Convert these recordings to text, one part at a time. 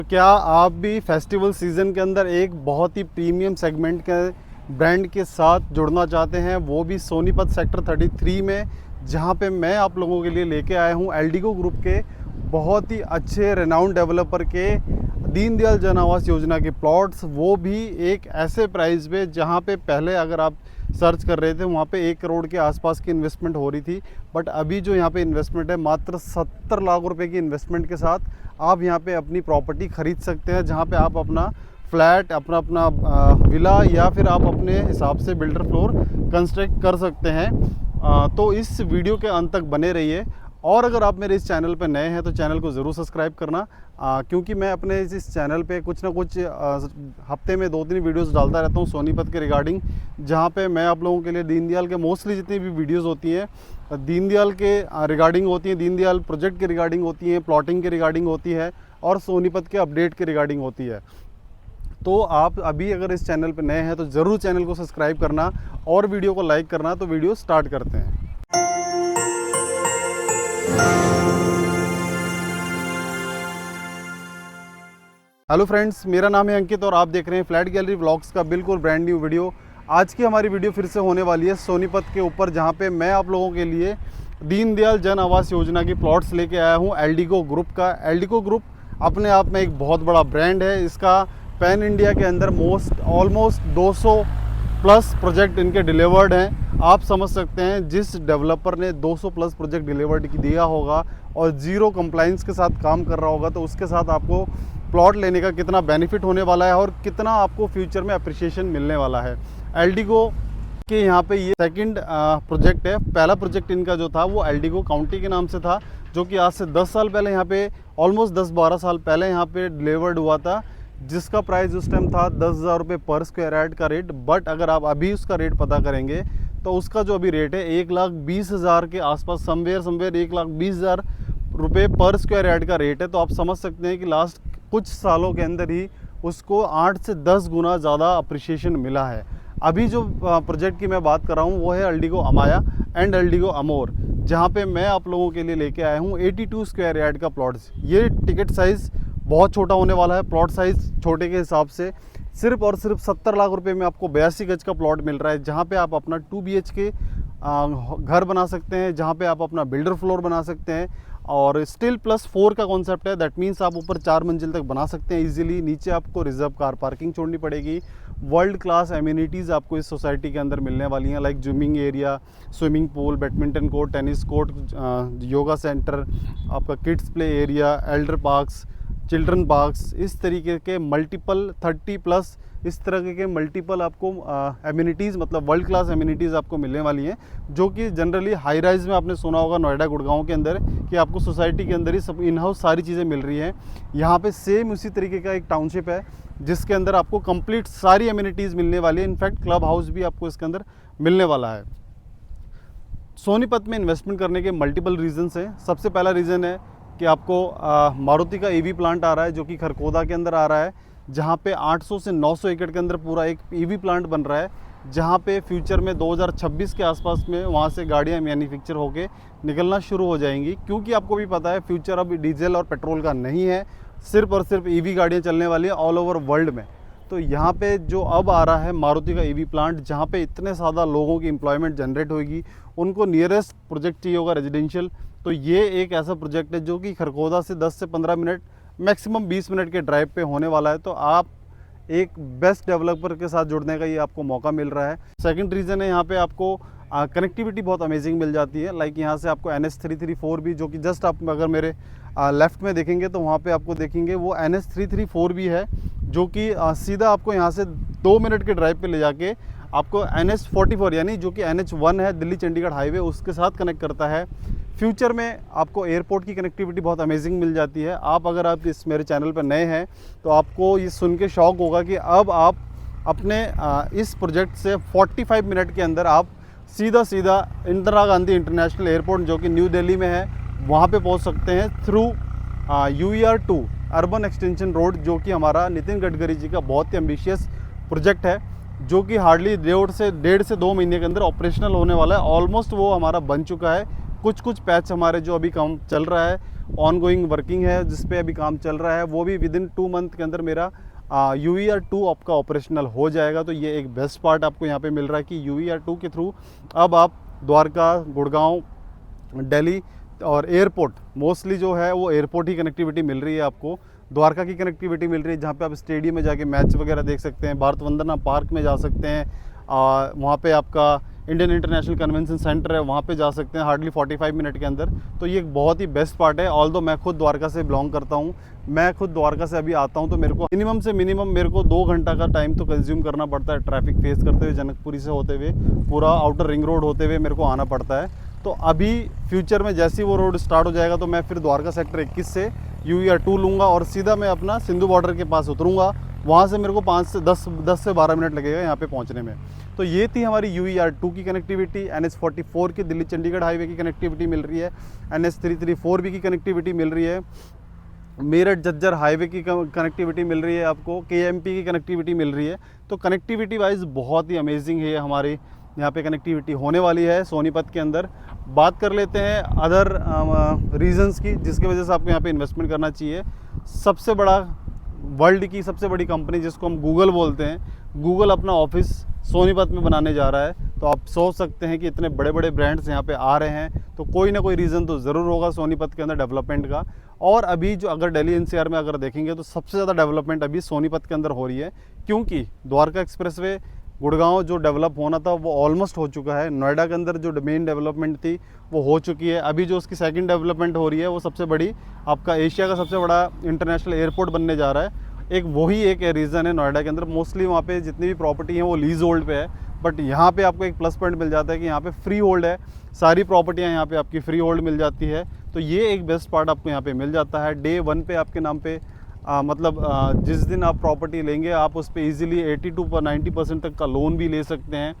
क्या आप भी फेस्टिवल सीज़न के अंदर एक बहुत ही प्रीमियम सेगमेंट के ब्रांड के साथ जुड़ना चाहते हैं, वो भी सोनीपत सेक्टर 33 में, जहां पे मैं आप लोगों के लिए लेके आया हूं एल्डिगो ग्रुप के बहुत ही अच्छे रेनाउंड डेवलपर के दीनदयाल जन आवास योजना के प्लॉट्स, वो भी एक ऐसे प्राइस पे जहां पे पहले अगर आप सर्च कर रहे थे वहाँ पे 1 करोड़ के आसपास की इन्वेस्टमेंट हो रही थी, बट अभी जो यहाँ पे इन्वेस्टमेंट है मात्र 70 लाख रुपए की इन्वेस्टमेंट के साथ आप यहाँ पे अपनी प्रॉपर्टी खरीद सकते हैं, जहाँ पे आप अपना फ्लैट अपना विला या फिर आप अपने हिसाब से बिल्डर फ्लोर कंस्ट्रक्ट कर सकते हैं। तो इस वीडियो के अंत तक बने रहिए। और अगर आप मेरे इस चैनल पर नए हैं तो चैनल को ज़रूर सब्सक्राइब करना, क्योंकि मैं अपने इस चैनल पे कुछ ना कुछ हफ्ते में 2-3 वीडियोस डालता रहता हूँ सोनीपत के रिगार्डिंग, जहाँ पे मैं आप लोगों के लिए दीनदयाल के मोस्टली जितनी भी वीडियोस होती हैं दीनदयाल के रिगार्डिंग होती हैं, दीनदयाल प्रोजेक्ट के रिगार्डिंग होती हैं, प्लॉटिंग के रिगार्डिंग होती है और सोनीपत के अपडेट के रिगार्डिंग होती है। तो आप अभी अगर इस चैनल पर नए हैं तो ज़रूर चैनल को सब्सक्राइब करना और वीडियो को लाइक करना। तो वीडियो स्टार्ट करते हैं। हेलो फ्रेंड्स, मेरा नाम है अंकित और आप देख रहे हैं फ्लैट गैलरी व्लॉग्स का बिल्कुल ब्रांड न्यू वीडियो। आज की हमारी वीडियो फिर से होने वाली है सोनीपत के ऊपर, जहां पे मैं आप लोगों के लिए दीनदयाल जन आवास योजना की प्लॉट्स लेके आया हूं एल्डिगो ग्रुप का। एल्डिगो ग्रुप अपने आप में एक बहुत बड़ा ब्रांड है। इसका पैन इंडिया के अंदर ऑलमोस्ट 200 प्लस प्रोजेक्ट इनके डिलीवर्ड हैं। आप समझ सकते हैं जिस डेवलपर ने 200 प्लस प्रोजेक्ट डिलीवर्ड दिया होगा और ज़ीरो कंप्लाइंस के साथ काम कर रहा होगा, तो उसके साथ आपको प्लॉट लेने का कितना बेनिफिट होने वाला है और कितना आपको फ्यूचर में अप्रिशिएशन मिलने वाला है। एल्डिगो के यहाँ पे ये सेकंड प्रोजेक्ट है। पहला प्रोजेक्ट इनका जो था वो एल्डिगो काउंटी के नाम से था, जो कि आज से 10 साल पहले यहाँ पे ऑलमोस्ट 10-12 साल पहले यहाँ पे डिलीवर्ड हुआ था, जिसका प्राइस उस टाइम था 10,000 रुपये पर स्क्वायर यार्ड का रेट। बट अगर आप अभी उसका रेट पता करेंगे तो उसका जो अभी रेट है 1,20,000 के आसपास, समवेयर 1,20,000 रुपये पर स्क्वायर यार्ड का रेट है। तो आप समझ सकते हैं कि लास्ट कुछ सालों के अंदर ही उसको 8 से 10 गुना ज़्यादा अप्रिशिएशन मिला है। अभी जो प्रोजेक्ट की मैं बात कर रहा हूँ वो है एल्डिगो अमाया एंड एल्डिगो अमोर, जहाँ पे मैं आप लोगों के लिए लेके आया हूँ 82 स्क्वायर यार्ड का प्लॉट्स। ये टिकट साइज़ बहुत छोटा होने वाला है, प्लॉट साइज़ छोटे के हिसाब से सिर्फ और सिर्फ 70 लाख रुपए में आपको 82 गज का प्लॉट मिल रहा है, जहाँ पे आप अपना 2 BHK घर बना सकते हैं, जहाँ पे आप अपना बिल्डर फ्लोर बना सकते हैं। और स्टिल +4 का कॉन्सेप्ट है, दैट मीन्स आप ऊपर 4 मंजिल तक बना सकते हैं इजीली। नीचे आपको रिजर्व कार पार्किंग छोड़नी पड़ेगी। वर्ल्ड क्लास एमिनिटीज़ आपको इस सोसाइटी के अंदर मिलने वाली हैं, like gymming area, swimming pool, badminton court, tennis court, yoga centre, आपका kids play area, elder parks, children parks, इस तरीके के मल्टीपल 30 प्लस इस तरह के मल्टीपल आपको एमिनिटीज़, मतलब वर्ल्ड क्लास एमिनिटीज़ आपको मिलने वाली हैं, जो कि जनरली हाई राइज में आपने सुना होगा नोएडा गुड़गांव के अंदर कि आपको सोसाइटी के अंदर ही सब इन हाउस सारी चीज़ें मिल रही हैं। यहाँ पे सेम उसी तरीके का एक टाउनशिप है जिसके अंदर आपको कंप्लीट सारी एमिनिटीज़ मिलने वाली है। इनफैक्ट क्लब हाउस भी आपको इसके अंदर मिलने वाला है। सोनीपत में इन्वेस्टमेंट करने के मल्टीपल रीजन्स हैं। सबसे पहला रीज़न है कि आपको मारुति का EV प्लांट आ रहा है, जो कि खरकोदा के अंदर आ रहा है, जहाँ पे 800 से 900 एकड़ के अंदर पूरा एक EV प्लांट बन रहा है, जहाँ पे फ्यूचर में 2026 के आसपास में वहाँ से गाड़ियाँ मैन्युफैक्चर होके निकलना शुरू हो जाएंगी। क्योंकि आपको भी पता है फ्यूचर अब डीजल और पेट्रोल का नहीं है, सिर्फ और सिर्फ EV गाड़ियाँ चलने वाली है ऑल ओवर वर्ल्ड में। तो यहाँ पे जो अब आ रहा है मारुति का EV प्लांट, जहाँ पे इतने ज़्यादा लोगों की एम्प्लॉयमेंट जनरेट होगी, उनको नियरेस्ट प्रोजेक्ट चाहिए होगा रेजिडेंशियल, तो ये एक ऐसा प्रोजेक्ट है जो कि खरकोदा से 10 से 15 मिनट, मैक्सिमम 20 मिनट के ड्राइव पे होने वाला है। तो आप एक बेस्ट डेवलपर के साथ जुड़ने का ये आपको मौका मिल रहा है। सेकंड रीज़न है, यहाँ पे आपको कनेक्टिविटी बहुत अमेजिंग मिल जाती है। लाइक यहाँ से आपको NH334 भी, जो कि जस्ट आप अगर मेरे लेफ़्ट में देखेंगे तो वहाँ पे आपको देखेंगे वो NH334 भी है, जो कि सीधा आपको यहाँ से 2 मिनट के ड्राइव पे ले जाके आपको NH44 यानी जो कि NH1 है दिल्ली चंडीगढ़ हाईवे, उसके साथ कनेक्ट करता है। फ्यूचर में आपको एयरपोर्ट की कनेक्टिविटी बहुत अमेजिंग मिल जाती है। अगर आप इस मेरे चैनल पर नए हैं तो आपको ये सुन के शौक होगा कि अब आप अपने इस प्रोजेक्ट से 45 मिनट के अंदर आप सीधा इंदिरा गांधी इंटरनेशनल एयरपोर्ट, जो कि न्यू दिल्ली में है, वहाँ पे पहुँच सकते हैं through UER2 urban extension road, जो कि हमारा नितिन गडकरी जी का बहुत ही एम्बिशियस प्रोजेक्ट है, जो कि हार्डली 1.5 से 2 महीने के अंदर ऑपरेशनल होने वाला है। ऑलमोस्ट वो हमारा बन चुका है। कुछ पैच हमारे जो अभी काम चल रहा है ऑनगोइंग वर्किंग है, जिस पे अभी काम चल रहा है, वो भी विदिन 2 मंथ के अंदर मेरा UER2 आपका ऑपरेशनल हो जाएगा। तो ये एक बेस्ट पार्ट आपको यहाँ पे मिल रहा है कि UER2 के थ्रू अब आप द्वारका, गुड़गांव, दिल्ली और एयरपोर्ट, मोस्टली जो है वो एयरपोर्ट ही कनेक्टिविटी मिल रही है आपको। द्वारका की कनेक्टिविटी मिल रही है, जहाँ पे आप स्टेडियम में जाके मैच वगैरह देख सकते हैं, भारत वंदना पार्क में जा सकते हैं, वहाँ पे आपका इंडियन इंटरनेशनल कन्वेंशन सेंटर है, वहाँ पे जा सकते हैं हार्डली 45 मिनट के अंदर। तो ये एक बहुत ही बेस्ट पार्ट है। ऑल्दो मैं खुद द्वारका से बिलोंग करता हूँ, मैं खुद द्वारका से अभी आता हूँ, तो मेरे को मिनिमम से मिनिमम मेरे को 2 घंटा का टाइम तो कंज्यूम करना पड़ता है ट्रैफिक फेस करते हुए, जनकपुरी से होते हुए पूरा आउटर रिंग रोड होते हुए मेरे को आना पड़ता है। तो अभी फ्यूचर में जैसे ही वो रोड स्टार्ट हो जाएगा तो मैं फिर द्वारका सेक्टर 21 से UER2 लूँगा और सीधा मैं अपना सिंधु बॉर्डर के पास उतरूँगा। वहाँ से मेरे को 5 से 10 से 12 मिनट लगेगा यहाँ पे पहुँचने में। तो ये थी हमारी UER2 की कनेक्टिविटी। NH44 की दिल्ली चंडीगढ़ हाईवे की कनेक्टिविटी मिल रही है, NH334 भी की कनेक्टिविटी मिल रही है, मेरठ झज्जर हाईवे की कनेक्टिविटी मिल रही है आपको, KMP की कनेक्टिविटी मिल रही है। तो कनेक्टिविटी वाइज बहुत ही अमेजिंग है हमारी यहाँ पे कनेक्टिविटी होने वाली है सोनीपत के अंदर। बात कर लेते हैं अदर रीजंस की जिसकी वजह से आपको यहाँ पे इन्वेस्टमेंट करना चाहिए। सबसे बड़ा, वर्ल्ड की सबसे बड़ी कंपनी जिसको हम गूगल बोलते हैं, गूगल अपना ऑफिस सोनीपत में बनाने जा रहा है। तो आप सोच सकते हैं कि इतने बड़े बड़े ब्रांड्स यहाँ पे आ रहे हैं, तो कोई ना कोई रीज़न तो ज़रूर होगा सोनीपत के अंदर डेवलपमेंट का। और अभी जो अगर दिल्ली NCR में अगर देखेंगे तो सबसे ज़्यादा डेवलपमेंट अभी सोनीपत के अंदर हो रही है, क्योंकि द्वारका एक्सप्रेसवे गुड़गांव जो डेवलप होना था वो ऑलमोस्ट हो चुका है। नोएडा के अंदर जो मेन डेवलपमेंट थी वो हो चुकी है। अभी जो उसकी सेकंड डेवलपमेंट हो रही है वो सबसे बड़ी, आपका एशिया का सबसे बड़ा इंटरनेशनल एयरपोर्ट बनने जा रहा है। एक रीज़न है नोएडा के अंदर। मोस्टली वहाँ पे जितनी भी प्रॉपर्टी है वो लीज होल्ड पे है, बट यहाँ पे आपको एक प्लस पॉइंट मिल जाता है कि यहाँ पे फ्री होल्ड है, सारी प्रॉपर्टियाँ यहाँ पे आपकी फ्री होल्ड मिल जाती है। तो ये एक बेस्ट पार्ट आपको यहाँ पे मिल जाता है। डे 1 पे आपके नाम पे जिस दिन आप प्रॉपर्टी लेंगे आप उस पर ईजिली 80 to 90% तक का लोन भी ले सकते हैं।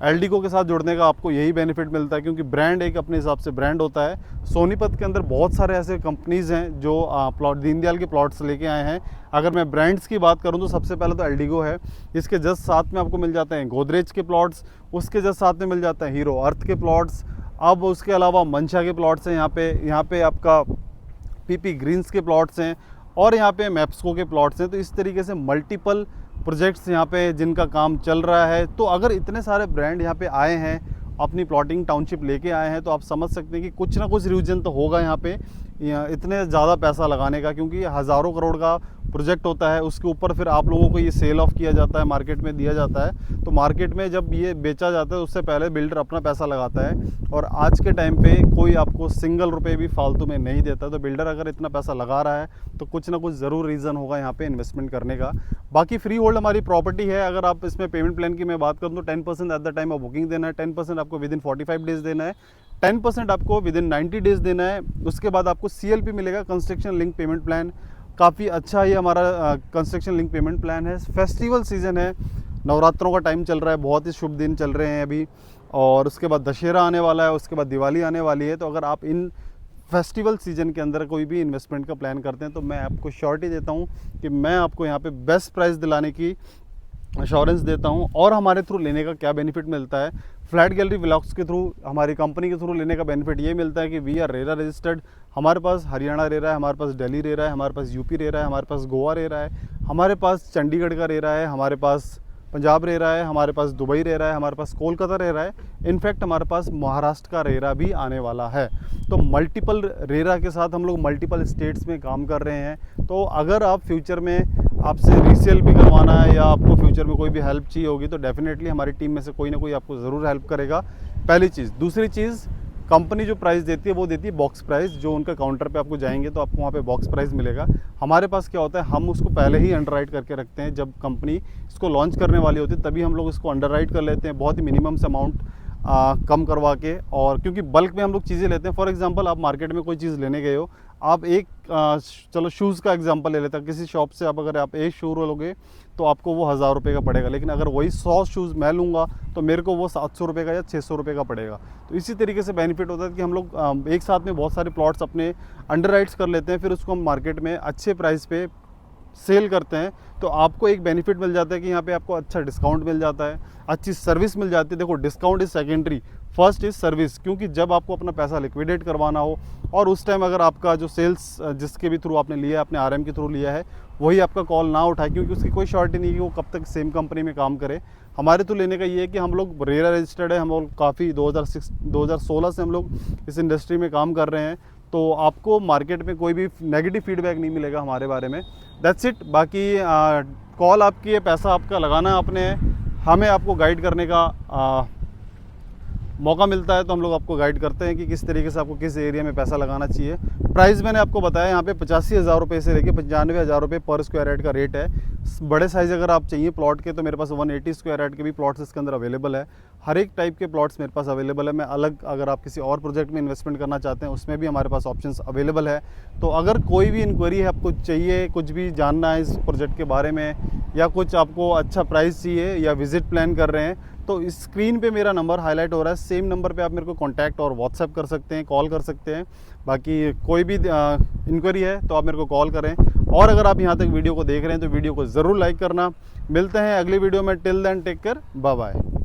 एल्डिको के साथ जुड़ने का आपको यही बेनिफिट मिलता है, क्योंकि ब्रांड एक अपने हिसाब से ब्रांड होता है। सोनीपत के अंदर बहुत सारे ऐसे कंपनीज़ हैं जो दीनदयाल के प्लॉट्स लेके आए हैं। अगर मैं ब्रांड्स की बात करूं तो सबसे पहले तो एल्डिगो है, इसके जस्ट साथ में आपको मिल जाते हैं गोदरेज के प्लॉट्स, उसके जस्ट साथ में मिल जाता है हीरो अर्थ के प्लॉट्स। अब उसके अलावा मंशा के प्लॉट्स हैं यहाँ पे आपका PP ग्रीन्स के प्लॉट्स हैं, और यहाँ पे मैप्सको के प्लॉट्स हैं। तो इस तरीके से मल्टीपल प्रोजेक्ट्स यहाँ पे जिनका काम चल रहा है। तो अगर इतने सारे ब्रांड यहाँ पे आए हैं, अपनी प्लॉटिंग टाउनशिप लेके आए हैं, तो आप समझ सकते हैं कि कुछ ना कुछ रीजन तो होगा यहाँ पे इतने ज़्यादा पैसा लगाने का, क्योंकि हज़ारों करोड़ का प्रोजेक्ट होता है। उसके ऊपर फिर आप लोगों को ये सेल ऑफ किया जाता है, मार्केट में दिया जाता है। तो मार्केट में जब ये बेचा जाता है उससे पहले बिल्डर अपना पैसा लगाता है, और आज के टाइम पे कोई आपको सिंगल रुपये भी फालतू में नहीं देता। तो बिल्डर अगर इतना पैसा लगा रहा है तो कुछ ना कुछ ज़रूर रीज़न होगा यहाँ पे इन्वेस्टमेंट करने का। बाकी फ्री होल्ड हमारी प्रॉपर्टी है। अगर आप इसमें पेमेंट प्लान की मैं बात करूँ तो 10% at the time of booking देना है, 10% आपको विदिन 45 डेज़ देना है, 10% आपको विदिन 90 डेज़ देना है। उसके बाद आपको CLP मिलेगा, कंस्ट्रक्शन लिंक पेमेंट प्लान। काफ़ी अच्छा ये हमारा कंस्ट्रक्शन लिंक पेमेंट प्लान है। फेस्टिवल सीज़न है, नवरात्रों का टाइम चल रहा है, बहुत ही शुभ दिन चल रहे हैं अभी, और उसके बाद दशहरा आने वाला है, उसके बाद दिवाली आने वाली है। तो अगर आप इन फेस्टिवल सीजन के अंदर कोई भी इन्वेस्टमेंट का प्लान करते हैं तो मैं आपको श्योरिटी देता हूँ कि मैं आपको यहाँ पे बेस्ट प्राइस दिलाने की अश्योरेंस देता हूँ। और हमारे थ्रू लेने का क्या बेनिफिट मिलता है, फ्लैट गैलरी व्लॉग्स के थ्रू, हमारी कंपनी के थ्रू लेने का बेनिफिट ये मिलता है कि वी आर रेरा रजिस्टर्ड। हमारे पास हरियाणा रेरा है, हमारे पास दिल्ली रेरा है, हमारे पास UP रेरा है, हमारे पास गोवा रेरा है, हमारे पास चंडीगढ़ का रेरा है, हमारे पास पंजाब रेरा है, हमारे पास दुबई रेरा है, हमारे पास कोलकाता रेरा है, इनफैक्ट हमारे पास महाराष्ट्र का रेरा भी आने वाला है। तो मल्टीपल रेरा के साथ हम लोग मल्टीपल स्टेट्स में काम कर रहे हैं। तो अगर आप फ्यूचर में आपसे रीसेल भी करवाना है या आपको फ्यूचर में कोई भी हेल्प चाहिए होगी तो डेफिनेटली हमारी टीम में से कोई ना कोई आपको ज़रूर हेल्प करेगा, पहली चीज़। दूसरी चीज़, कंपनी जो प्राइस देती है वो देती है बॉक्स प्राइस। जो उनका काउंटर पे आपको जाएंगे तो आपको वहाँ पे बॉक्स प्राइस मिलेगा। हमारे पास क्या होता है, हम उसको पहले ही अंडरराइट करके रखते हैं। जब कंपनी इसको लॉन्च करने वाली होती है तभी हम लोग इसको अंडरराइट कर लेते हैं, बहुत ही मिनिमम से अमाउंट कम करवा के। और क्योंकि बल्क में हम लोग चीज़ें लेते हैं, फॉर एग्जांपल आप मार्केट में कोई चीज़ लेने गए हो, आप एक चलो शूज़ का एग्जांपल ले लेते हैं, किसी शॉप से आप अगर आप एक शू लोगे तो आपको वो 1000 रुपये का पड़ेगा, लेकिन अगर वही 100 शूज़ मैं लूँगा तो मेरे को वो 700 रुपये का या 600 रुपये का पड़ेगा। तो इसी तरीके से बेनिफिट होता है कि हम लोग एक साथ में बहुत सारे प्लॉट्स अपने अंडरराइट्स कर लेते हैं, फिर उसको हम मार्केट में अच्छे प्राइस पे सेल करते हैं। तो आपको एक बेनिफिट मिल जाता है कि यहाँ पे आपको अच्छा डिस्काउंट मिल जाता है, अच्छी सर्विस मिल जाती है। देखो, discount is secondary, first is service, क्योंकि जब आपको अपना पैसा लिक्विडेट करवाना हो और उस टाइम अगर आपका जो सेल्स जिसके भी थ्रू आपने लिया है, अपने आरएम के थ्रू लिया है, वही आपका कॉल ना उठाए, क्योंकि उसकी कोई श्योरिटी नहीं है कि वो कब तक सेम कंपनी में काम करे। हमारे तो लेने का ये है कि हम लोग रेरा रजिस्टर्ड है, हम लोग काफ़ी 2016 से हम लोग इस इंडस्ट्री में काम कर रहे हैं, तो आपको मार्केट में कोई भी नेगेटिव फीडबैक नहीं मिलेगा हमारे बारे में। That's it. बाकी कॉल आपकी है, पैसा आपका लगाना आपने है, हमें आपको गाइड करने का मौका मिलता है तो हम लोग आपको गाइड करते हैं कि किस तरीके से आपको किस एरिया में पैसा लगाना चाहिए। प्राइस मैंने आपको बताया, यहाँ पे 85,000 रुपये से लेके 95,000 रुपये पर स्क्वायर यार्ड का रेट है। बड़े साइज़ अगर आप चाहिए प्लॉट के तो मेरे पास 180 स्क्वायर यार्ड के भी प्लॉट्स इसके अंदर अवेलेबल है। हर एक टाइप के प्लॉट्स मेरे पास अवेलेबल है। मैं अलग अगर आप किसी और प्रोजेक्ट में इन्वेस्टमेंट करना चाहते हैं उसमें भी हमारे पास ऑप्शंस अवेलेबल है। तो अगर कोई भी इंक्वायरी है, आपको चाहिए, कुछ भी जानना है इस प्रोजेक्ट के बारे में, या कुछ आपको अच्छा प्राइस चाहिए, या विजिट प्लान कर रहे हैं, तो इस स्क्रीन पे मेरा नंबर हाईलाइट हो रहा है, सेम नंबर पे आप मेरे को कांटेक्ट और व्हाट्सएप कर सकते हैं, कॉल कर सकते हैं। बाकी कोई भी इंक्वायरी है तो आप मेरे को कॉल करें। और अगर आप यहाँ तक वीडियो को देख रहे हैं तो वीडियो को ज़रूर लाइक करना। मिलते हैं अगली वीडियो में। Till then take care, bye bye.